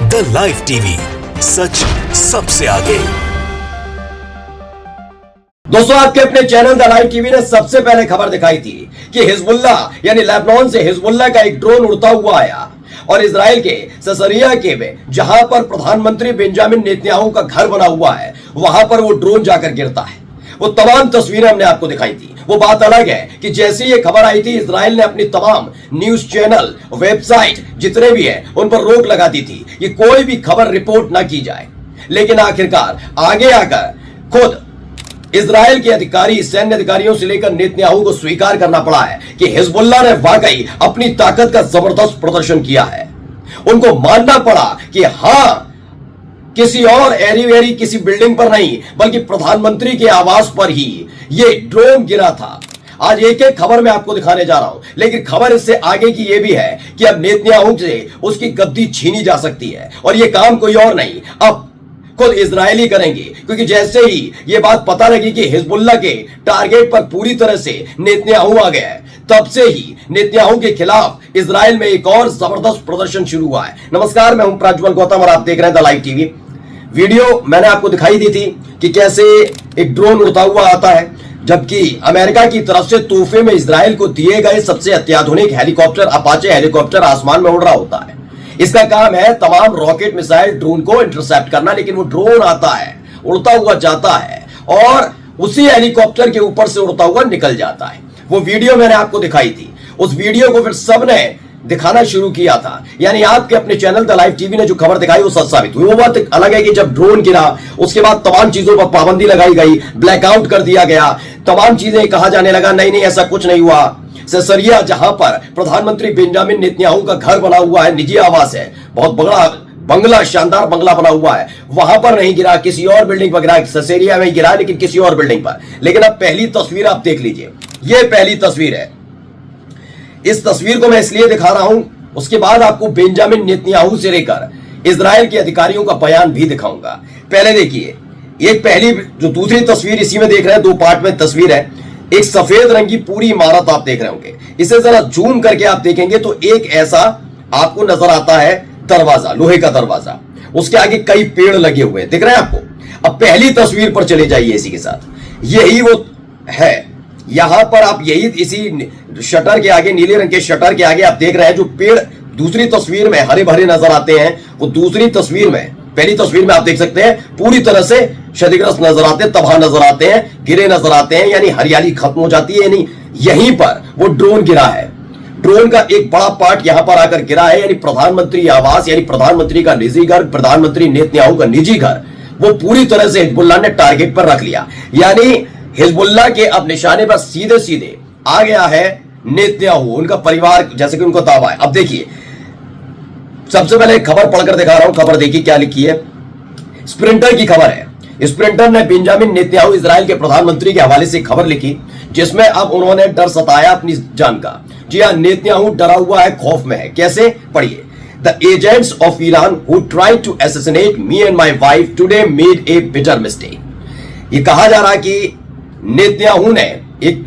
The live TV, सच सबसे आगे। दोस्तों, आपके अपने चैनल द लाइव टीवी ने सबसे पहले खबर दिखाई थी कि हिजबुल्लाह यानी लेबनान से हिजबुल्लाह का एक ड्रोन उड़ता हुआ आया और इजराइल के ससरिया के में जहां पर प्रधानमंत्री बेंजामिन नेतन्याहू का घर बना हुआ है, वहां पर वो ड्रोन जाकर गिरता है। वो तमाम तस्वीरें हमने आपको दिखाई थी। वो बात अलग है कि जैसे ये खबर आई थी, इजराइल ने अपनी तमाम न्यूज चैनल, वेबसाइट जितने भी है उन पर रोक लगा दी थी कि कोई भी खबर रिपोर्ट ना की जाए। लेकिन आखिरकार आगे आकर खुद इजराइल के अधिकारी, सैन्य अधिकारियों से लेकर नेतन्याहू को स्वीकार करना पड़ा है कि हिजबुल्लाह ने वाकई अपनी ताकत का जबरदस्त प्रदर्शन किया है। उनको मानना पड़ा कि हां, किसी और एरी वेरी किसी बिल्डिंग पर नहीं बल्कि प्रधानमंत्री के आवास पर ही ये ड्रोन गिरा था। आज एक एक खबर मैं आपको दिखाने जा रहा हूं, लेकिन खबर इससे आगे की यह भी है कि अब नेतन्याहू से उसकी गद्दी छीनी जा सकती है और यह काम कोई और नहीं, अब खुद इजरायली करेंगे। क्योंकि जैसे ही ये बात पता लगी कि हिजबुल्लाह के टारगेट पर पूरी तरह से नेतन्याहू आ गया है, तब से ही नेतन्याहू के खिलाफ इजराइल में एक और जबरदस्त प्रदर्शन शुरू हुआ है। नमस्कार, मैं हूं प्रज्वल गौतम और आप देख रहे हैं द लाइव टीवी। वीडियो मैंने आपको दिखाई दी थी कि कैसे एक ड्रोन उड़ता हुआ आता है, जबकि अमेरिका की तरफ से तोहफे में इजराइल को दिए गए सबसे अत्याधुनिक हेलीकॉप्टर अपाचे हेलीकॉप्टर आसमान में उड़ रहा होता है। इसका काम है तमाम रॉकेट, मिसाइल, ड्रोन को इंटरसेप्ट करना। लेकिन वो ड्रोन आता है, उड़ता हुआ जाता है और उसी हेलीकॉप्टर के ऊपर से उड़ता हुआ निकल जाता है। वो वीडियो मैंने आपको दिखाई थी। उस वीडियो को फिर सबने दिखाना शुरू किया था, यानी आपके अपने चैनल द लाइव टीवी ने जो खबर दिखाई वो सच साबित हुई। वो बात अलग है कि जब ड्रोन गिरा उसके बाद तमाम चीजों पर पाबंदी लगाई गई, ब्लैकआउट कर दिया गया, तमाम चीजें कहा जाने लगा नहीं नहीं ऐसा कुछ नहीं हुआ। ससरिया जहां पर प्रधानमंत्री बेंजामिन नेतन्याहू का घर बना हुआ है, निजी आवास है, बहुत बड़ा बंगला, शानदार बंगला बना हुआ है, वहां पर नहीं गिरा, किसी और बिल्डिंग पर गिरा। ससरिया में गिरा लेकिन किसी और बिल्डिंग पर। लेकिन अब पहली तस्वीर आप देख लीजिए, यह पहली तस्वीर है। इस तस्वीर को मैं इसलिए दिखा रहा हूं, उसके बाद आपको बेंजामिन नेतन्याहू से लेकर इजराइल के अधिकारियों का बयान भी दिखाऊंगा। पहले देखिए, एक पहली जो दूसरी तस्वीर इसी में देख रहे हैं, दो पार्ट में तस्वीर है। एक सफेद रंग की पूरी इमारत आप देख रहे होंगे। इसे जरा जूम करके आप देखेंगे तो एक ऐसा आपको नजर आता है दरवाजा, लोहे का दरवाजा, उसके आगे कई पेड़ लगे हुए हैं, दिख रहे हैं आपको। अब पहली तस्वीर पर चले जाइए इसी के साथ, यही वो है। यहां पर आप यही इसी शटर के आगे, नीले रंग के शटर के आगे आप देख रहे हैं जो पेड़ दूसरी तस्वीर में हरे भरे नजर आते हैं, वो दूसरी तस्वीर में, पहली तस्वीर में आप देख सकते हैं पूरी तरह से क्षतिग्रस्त नजर आते हैं, तबाह नजर आते हैं, गिरे नजर आते हैं, यानी हरियाली खत्म हो जाती है। यानी यहीं पर वो ड्रोन गिरा है। ड्रोन का एक बड़ा पार्ट यहां पर आकर गिरा है, यानी प्रधानमंत्री आवास, यानी प्रधानमंत्री का निजी घर, प्रधानमंत्री नेतन्याहू का निजी घर, वो पूरी तरह से हिजबुल्लाह ने टारगेट पर रख लिया। यानी हिजबुल्लाह के अब निशाने पर सीधे सीधे आ गया है नेतन्याहू, उनका परिवार, जैसे कि उनका दावा है। अब देखिए, सबसे पहले एक खबर पढ़कर दिखा रहा हूं। खबर देखिए क्या लिखी है, स्प्रिंटर की खबर है। स्प्रिंटर ने बेंजामिन नेतन्याहू इजराइल के प्रधानमंत्री के हवाले से खबर लिखी, जिसमें अब उन्होंने डर सताया अपनी जान का। जी हां, नेतन्याहू डरा हुआ है, खौफ में है। कैसे, पढ़िए। The agents of Iran who tried to assassinate me and my wife today made a bitter mistake. ये कहा जा रहा है कि नेतन्याहू ने एक,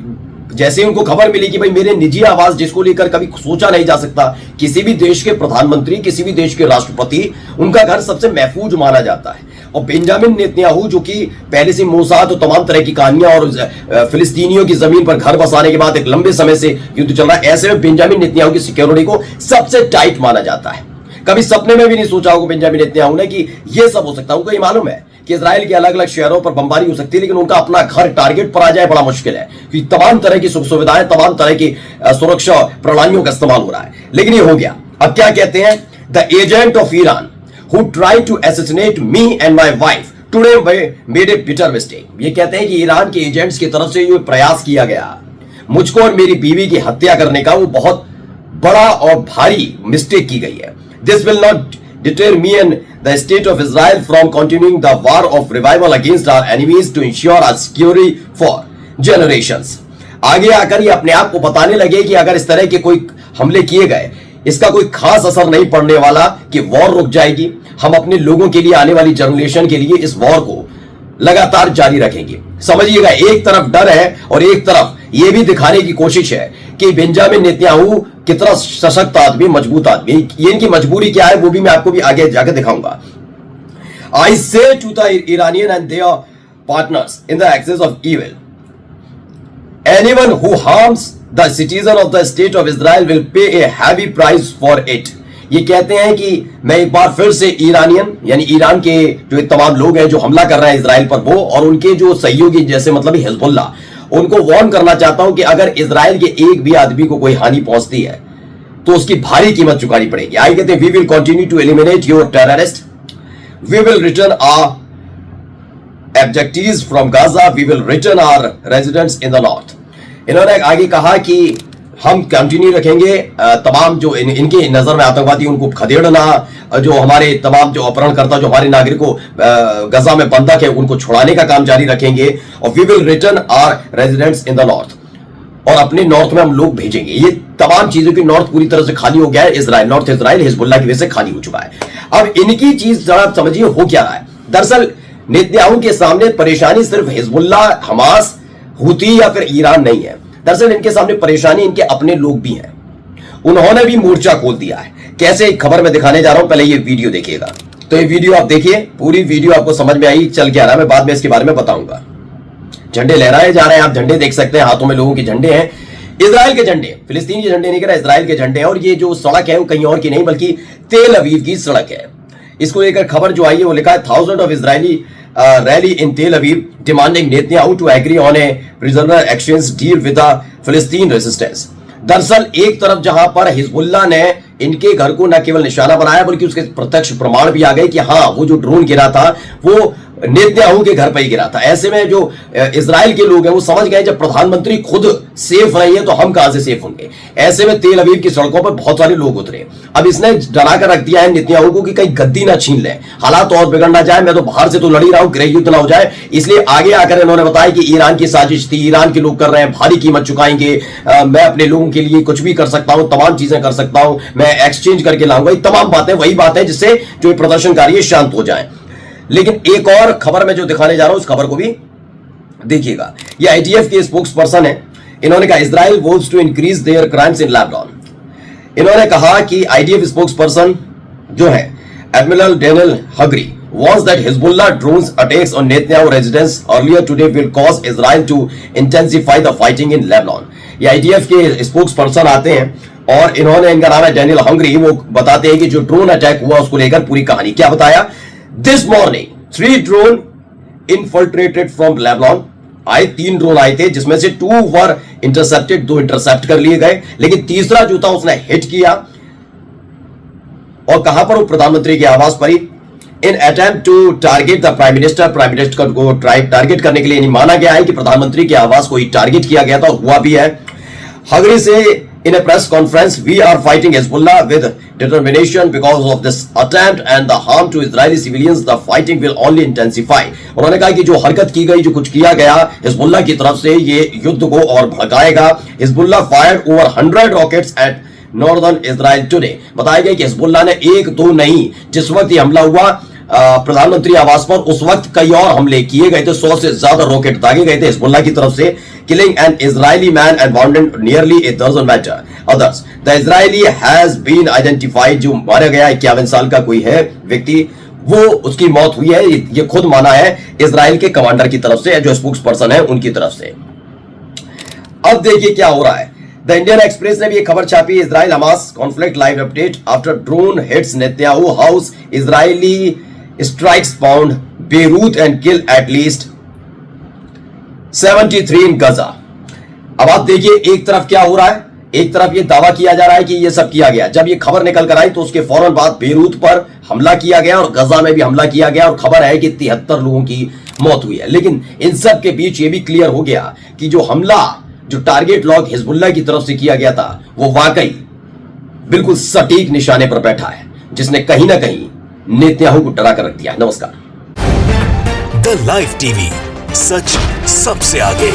जैसे ही उनको खबर मिली कि भाई मेरे निजी आवास, जिसको लेकर कभी सोचा नहीं जा सकता, किसी भी देश के प्रधानमंत्री, किसी भी देश के राष्ट्रपति, उनका घर सबसे महफूज माना जाता है। और बेंजामिन नेतन्याहू जो कि पहले से मोसाद और तमाम तरह की कहानियां और फिलिस्तीनियों की जमीन पर घर बसाने के बाद एक लंबे समय से युद्ध चल रहा है, ऐसे में बेंजामिन नेतन्याहू की सिक्योरिटी को सबसे टाइट माना जाता है। कभी सपने में भी नहीं सोचा होगा बेंजामिन नेतन्याहू ने कि यह सब हो सकता है। उनको ये मालूम है कि इजराइल के अलग अलग शहरों पर बमबारी हो सकती है, लेकिन उनका अपना घर टारगेट पर आ जाए बड़ा मुश्किल है, क्योंकि तमाम तरह की सुख सुविधाएं, तमाम तरह की सुरक्षा प्रणालियों का इस्तेमाल हो रहा है। लेकिन ये हो गया। अब क्या कहते हैं, the agent of Iran who tried to assassinate me and my wife today made a bitter mistake. ये कहते हैं कि ईरान के एजेंट्स की तरफ से ये प्रयास किया गया मुझको और मेरी बीवी की हत्या करने का, वो बहुत बड़ा और भारी मिस्टेक की गई है। This will not deter me and the state of Israel from continuing the war of revival against our enemies to ensure our security for generations। आगे आकर ये अपने आप को बताने लगे कि अगर इस तरह के कोई हमले किए गए, इसका कोई खास असर नहीं पड़ने वाला, कि वॉर रुक जाएगी। हम अपने लोगों के लिए, आने वाली जनरेशन के लिए इस वॉर को लगातार जारी रखेंगे। समझिएगा, एक तरफ डर है और एक तरफ यह भी दिखाने की कोशिश है कि बेंजामिन नेतन्याहू कितना सशक्त आदमी, मजबूत आदमी। ये इनकी मजबूरी क्या है वो भी मैं आपको भी आगे जाकर दिखाऊंगा। I say to the Iranian and their partners in the axis of evil, anyone who harms the citizen of the state of Israel will pay a heavy price for it. ये कहते हैं कि मैं एक बार फिर से ईरानियन यानी Iran के जो तमाम लोग हैं जो हमला कर रहे हैं इजराइल पर, वो और उनके जो सहयोगी जैसे मतलब हिजबुल्लाह, उनको वार्न करना चाहता हूं कि अगर इजराइल के एक भी आदमी को कोई हानि पहुंचती है तो उसकी भारी कीमत चुकानी पड़ेगी। आगे कहते हैं, we will continue to eliminate your terrorist, we will return our objectives from Gaza, we will return our residents in the north. इन्होंने आगे कहा कि हम कंटिन्यू रखेंगे तमाम जो इनके नजर में आतंकवादी उनको खदेड़ना, जो हमारे तमाम जो अपहरणकर्ता जो हमारे नागरिकों गजा में बंधक है उनको छुड़ाने का काम जारी रखेंगे, और we will return our residents in the north, और अपने नॉर्थ में हम लोग भेजेंगे। ये तमाम चीजों की नॉर्थ पूरी तरह से खाली हो गया है। इजराइल, नॉर्थ इजराइल हिजबुल्लाह की वजह से खाली हो चुका है। अब इनकी चीज जरा समझिए हो क्या रहा है। दरअसल नेतन्याहू के सामने परेशानी सिर्फ हिजबुल्लाह, हमास, हुती या फिर ईरान नहीं है। दरअसल इनके सामने परेशानी इनके अपने लोग भी हैं। उन्होंने भी मोर्चा खोल दिया है। कैसे, एक खबर में दिखाने जा रहा हूं, पहले ये वीडियो देखिएगा। तो ये वीडियो आप देखिए, पूरी वीडियो आपको समझ में आई चल क्या रहा है, मैं बाद में इसके बारे में बताऊंगा। झंडे लहराए जा रहे हैं, आप झंडे देख सकते हैं, हाथों में लोगों के झंडे हैं। इजराइल के झंडे, फिलिस्तीन के झंडे नहीं कह रहा, इजराइल के झंडे हैं। और ये जो सड़क है वो कहीं और की नहीं बल्कि तेल अवीव की सड़क है। इसको लेकर खबर जो आई है वो लिखा है, 1000 of Israeli rally in Tel Aviv demanding Netanyahu to agree on a prisoner exchange deal with the Palestine resistance. दरअसल एक तरफ जहां पर हिजबुल्लाह ने इनके घर को न केवल निशाना बनाया बल्कि उसके प्रत्यक्ष प्रमाण भी आ गए कि हाँ, वो जो ड्रोन गिरा था वो नेतन्याहू के घर पर ही गिरा था। ऐसे में जो इजराइल के लोग हैं वो समझ गए जब प्रधानमंत्री खुद सेफ नहीं है तो हम कहां से सेफ होंगे। ऐसे में तेल अवीव की सड़कों पर बहुत सारे लोग उतरे। अब इसने डरा कर रख दिया है नेतन्याहू को कि कहीं गद्दी ना छीन ले, हालात और बिगड़ ना जाए। मैं तो बाहर से तो लड़ ही रहा हूं, गृह युद्ध ना हो जाए, इसलिए आगे आकर इन्होंने बताया कि ईरान की साजिश थी, ईरान के लोग कर रहे हैं, भारी कीमत चुकाएंगे, मैं अपने लोगों के लिए कुछ भी कर सकता हूं, तमाम चीजें कर सकता हूं, मैं एक्सचेंज करके लाऊंगा। ये तमाम बातें वही बात है जिससे जो प्रदर्शनकारी है शांत हो जाए। लेकिन एक और खबर में जो दिखाने जा रहा हूं उस खबर को भी देखिएगा। ये आईडीएफ के स्पोक्स पर्सन है, इन्होंने कहा Israel vows to increase their crimes in Lebanon. इन्होंने कहा कि आईडीएफ स्पोक्स पर्सन जो है admiral Daniel Hagari wants that Hezbollah drones attacks on Netanyahu residence earlier today will cause Israel to intensify the fighting in Lebanon। ये IDF के spokes person आते हैं और इन्होंने, इनका नाम है डेनियल हंगरी, वो बताते हैं कि जो ड्रोन अटैक हुआ उसको लेकर पूरी कहानी क्या बताया। This morning 3 drone infiltrated from Lebanon। आए 3 ड्रोन आए थे जिसमें से 2 वर इंटरसेप्टेड, 2 इंटरसेप्ट कर लिए गए, लेकिन तीसरा जो था उसने हिट किया। और कहां पर? वो प्रधानमंत्री के आवास पर ही। In attempt to target the prime minister को टारगेट करने के लिए नहीं माना गया है कि प्रधानमंत्री के आवास को ही टारगेट किया गया था, हुआ भी है। हगरी से in a press conference, we are fighting Hezbollah with determination because of this attempt and the harm to Israeli civilians, the fighting will only intensify। उन्होंने कहा कि जो हरकत की गई, जो कुछ किया गया हिजबुल्लाह की तरफ से, ये युद्ध को और भड़काएगा। Hezbollah fired over 100 rockets at northern Israel today. बताया गया कि हिजबुल्लाह ने 1-2 नहीं, जिस वक्त ये हमला हुआ प्रधानमंत्री आवास पर उस वक्त कई और हमले किए गए थे, 100 से ज्यादा रॉकेट दागे गए थे हिजबुल्लाह की तरफ से, killing an Israeli man and wounding nearly a dozen others। The Israeli has been identified। जो मारा गया 51 साल का कोई है व्यक्ति, वो उसकी मौत हुई है, ये खुद माना है इजराइल के कमांडर की तरफ से, जो स्पोक्स पर्सन है उनकी तरफ से। अब देखिए क्या हो रहा है। द इंडियन एक्सप्रेस ने भी एक खबर छापी, Israel Hamas conflict live update after drone hits Netanyahu house, Israeli strikes found Beirut and kill at least 73 इन गजा। अब आप देखिए एक तरफ क्या हो रहा है, एक तरफ ये दावा किया जा रहा है कि ये सब किया गया। जब ये खबर निकल कर आई तो उसके फौरन बाद बेरूत पर हमला किया गया और गजा में भी हमला किया गया, और खबर है कि 73 लोगों की मौत हुई है। लेकिन इन सब के बीच ये भी क्लियर हो गया कि जो हमला, जो टारगेट लॉक हिजबुल्लाह की तरफ से किया गया था, वो वाकई बिल्कुल सटीक निशाने पर बैठा है, जिसने कहीं ना कहीं नेतन्याहू को डरा कर रख दिया है। नमस्कार। द लाइव टीवी, सच सबसे आगे।